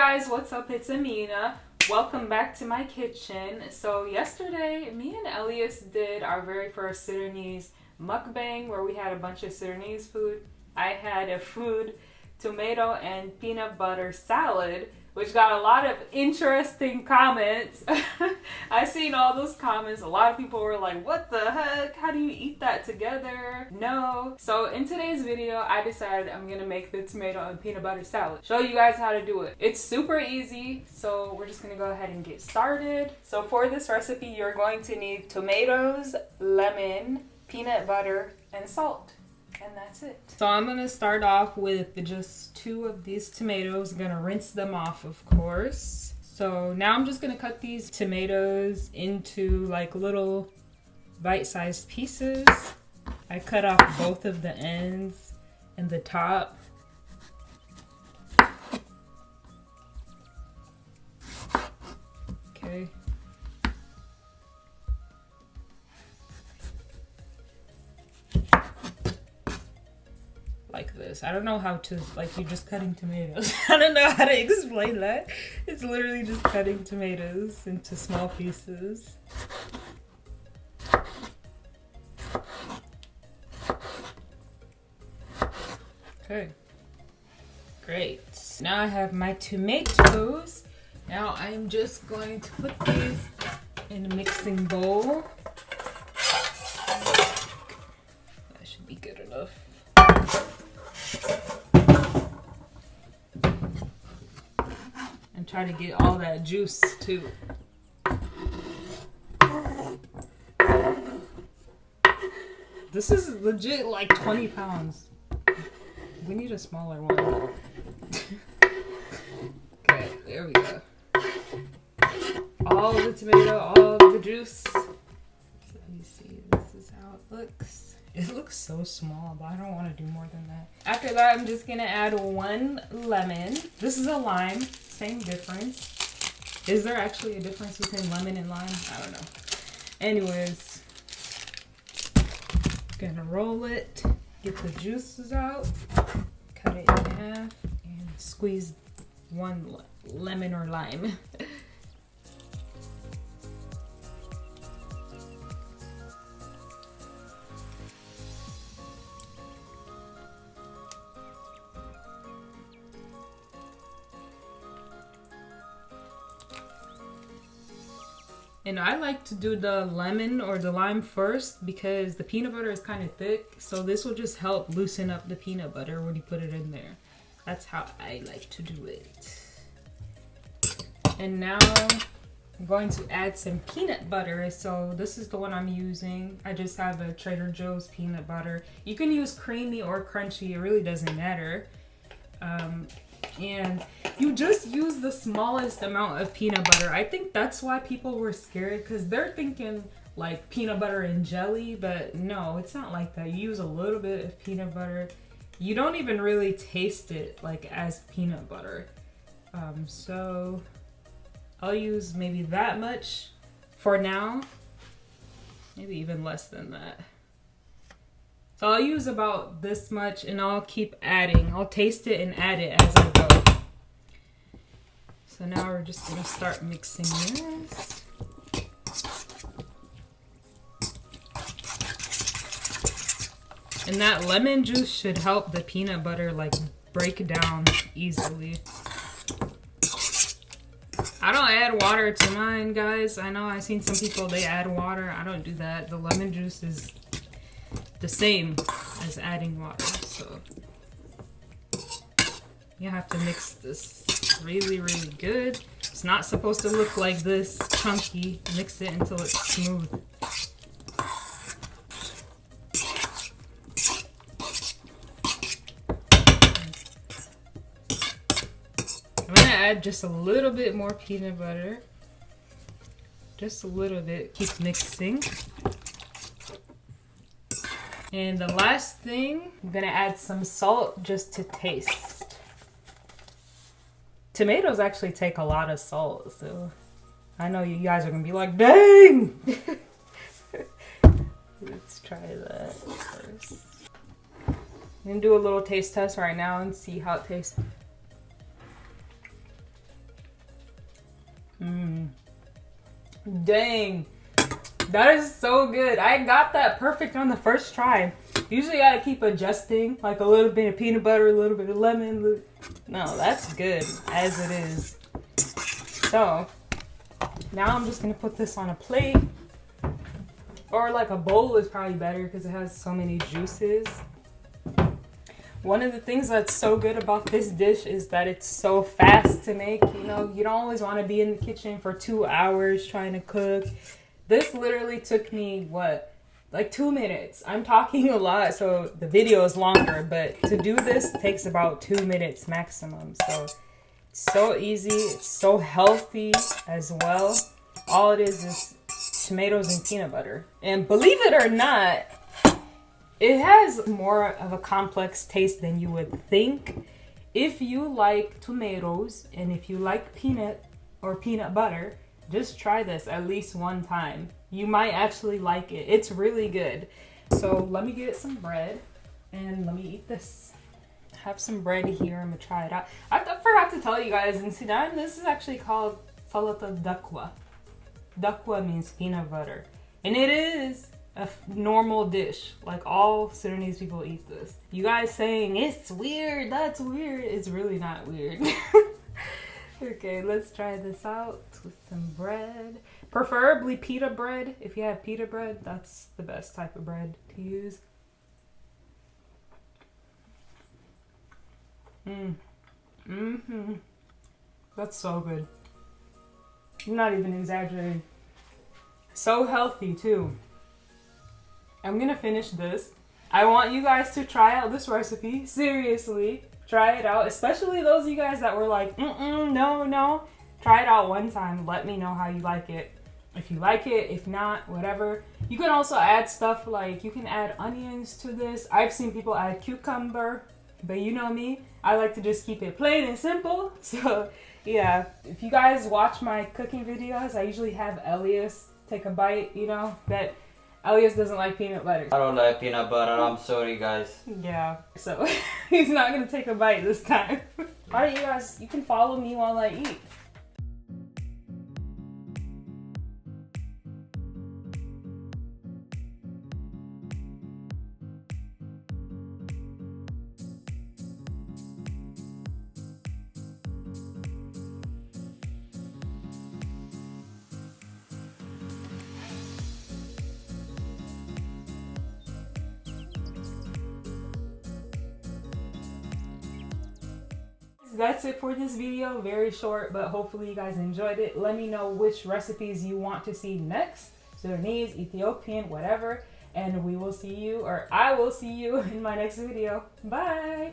guys, what's up? It's Amena. Welcome back to my kitchen. So yesterday, me and Elias did our very first Sudanese mukbang where we had a bunch of Sudanese food. I had a tomato and peanut butter salad, which got a lot of interesting comments. I seen all those comments. A lot of people were like, what the heck? How do you eat that together? No. So in today's video, I decided I'm gonna make the tomato and peanut butter salad. Show you guys how to do it. It's super easy, so we're just gonna go ahead and get started. So for this recipe, you're going to need tomatoes, lemon, peanut butter, and salt. And that's it. So I'm gonna start off with just 2 of these tomatoes. I'm gonna rinse them off, of course. So now I'm just gonna cut these tomatoes into like little bite-sized pieces. I cut off both of the ends and the top. Okay. Like this. I don't know how to, like, you're just cutting tomatoes. I don't know how to explain that. It's literally just cutting tomatoes into small pieces. Okay. Great. Now I have my tomatoes. Now I'm just going to put these in a mixing bowl. That should be good enough. And try to get all that juice too. This is legit like 20 pounds. We need a smaller one. Okay, there we go. All the tomato, all the juice. So you see, this is how it looks. It looks so small, but I don't want to do more than that. After that, I'm just gonna add 1 lemon. This is a lime, same difference. Is there actually a difference between lemon and lime? I don't know. Anyways, gonna roll it, get the juices out, cut it in half, and squeeze 1 lemon or lime. And I like to do the lemon or the lime first because the peanut butter is kind of thick. So this will just help loosen up the peanut butter when you put it in there. That's how I like to do it. And now I'm going to add some peanut butter. So this is the one I'm using. I just have a Trader Joe's peanut butter. You can use creamy or crunchy. It really doesn't matter. And you just use the smallest amount of peanut butter. I think that's why people were scared, because they're thinking like peanut butter and jelly, but no, it's not like that. You use a little bit of peanut butter. You don't even really taste it like as peanut butter. So I'll use maybe that much for now, maybe even less than that. So I'll use about this much and I'll keep adding. I'll taste it and add it as I go. So now we're just gonna start mixing this. And that lemon juice should help the peanut butter like break down easily. I don't add water to mine, guys. I know I've seen some people, they add water. I don't do that. The lemon juice is the same as adding water, so you have to mix this really good. It's not supposed to look like this chunky. Mix it until it's smooth. I'm gonna add just a little bit more peanut butter, just a little bit. Keep mixing. And the last thing, I'm gonna add some salt just to taste. Tomatoes actually take a lot of salt, so I know you guys are gonna be like, dang! Let's try that first. I'm gonna do a little taste test right now and see how it tastes. Dang. That is so good. I got that perfect on the first try. Usually I keep adjusting, like a little bit of peanut butter, a little bit of lemon. No, that's good as it is. So, now I'm just going to put this on a plate. Or like a bowl is probably better because it has so many juices. One of the things that's so good about this dish is that it's so fast to make. You know, you don't always want to be in the kitchen for 2 hours trying to cook. This literally took me, what, like 2 minutes. I'm talking a lot, so the video is longer, but to do this takes about 2 minutes maximum. So it's so easy, it's so healthy as well. All it is tomatoes and peanut butter. And believe it or not, it has more of a complex taste than you would think. If you like tomatoes and if you like peanut or peanut butter, just try this at least one time. You might actually like it. It's really good. So let me get some bread and let me eat this. Have some bread here. I'm gonna try it out. I forgot to tell you guys, in Sudan, this is actually called salata dakwa. Dakwa means peanut butter. And it is a normal dish. Like all Sudanese people eat this. You guys saying it's weird, that's weird. It's really not weird. Okay, let's try this out with some bread. Preferably pita bread. If you have pita bread, that's the best type of bread to use. That's so good. I'm not even exaggerating. So healthy too. I'm gonna finish this. I want you guys to try out this recipe. Seriously. Try it out, especially those of you guys that were like, no. Try it out one time. Let me know how you like it. If you like it, if not, whatever. You can also add stuff like, you can add onions to this. I've seen people add cucumber, but you know me. I like to just keep it plain and simple. So, yeah. If you guys watch my cooking videos, I usually have Elias take a bite, you know, but Elias doesn't like peanut butter. I don't like peanut butter. I'm sorry, guys. Yeah, so he's not gonna take a bite this time. All right, you guys, you can follow me while I eat. That's it for this video. Very short, but hopefully you guys enjoyed it. Let me know which recipes you want to see next. Sudanese, Ethiopian, whatever. And we will see you, or I will see you in my next video. Bye!